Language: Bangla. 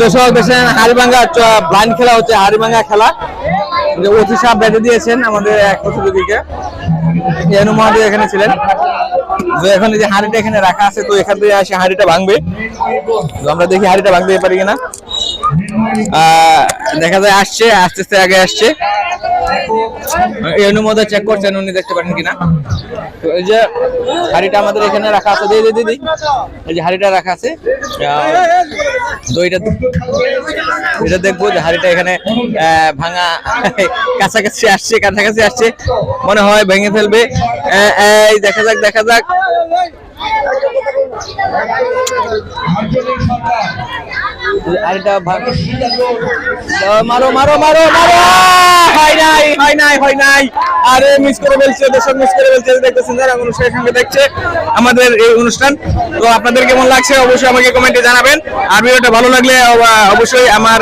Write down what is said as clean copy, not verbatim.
দর্শক দেখছেন হাড়িভাঙ্গা ব্লাইন্ড খেলা হচ্ছে, হাড়িভাঙ্গা খেলা অতি সাহেব বেঁধে দিয়েছেন আমাদের এক প্রতিযোগীকে। মহাদেব এখানে ছিলেন, এখন এই যে হাড়িটা এখানে রাখা আছে, তো এখান থেকে আসে হাড়িটা ভাঙবে। তো আমরা দেখি হাড়িটা ভাঙতে পারি কিনা। দেখা যায় আসছে, আস্তে আস্তে আগে আসছে। এই অনুমোদন চেক করছেন উনি, দেখতে পারেন কিনা। তো এই যে হাড়িটা আমাদের এখানে রাখা আছে, দিদি এই যে হাড়িটা রাখা আছে, তো এটা দেখবো যে হাড়িটা এখানে ভাঙা কাছাকাছি আসছে মনে হয়, ভেঙে ফেলবে। এই দেখা যাক আরেকটা মারো হয় নাই আরে মিস করে ফেলছে, দর্শক মিস করে ফেলছে। দেখতেছেন যারা অনুষ্ঠানের সঙ্গে দেখছে আমাদের এই অনুষ্ঠান, তো আপনাদের কেমন লাগছে অবশ্যই আমাকে কমেন্টে জানাবেন। আর ভিডিওটা ভালো লাগলে অবশ্যই আমার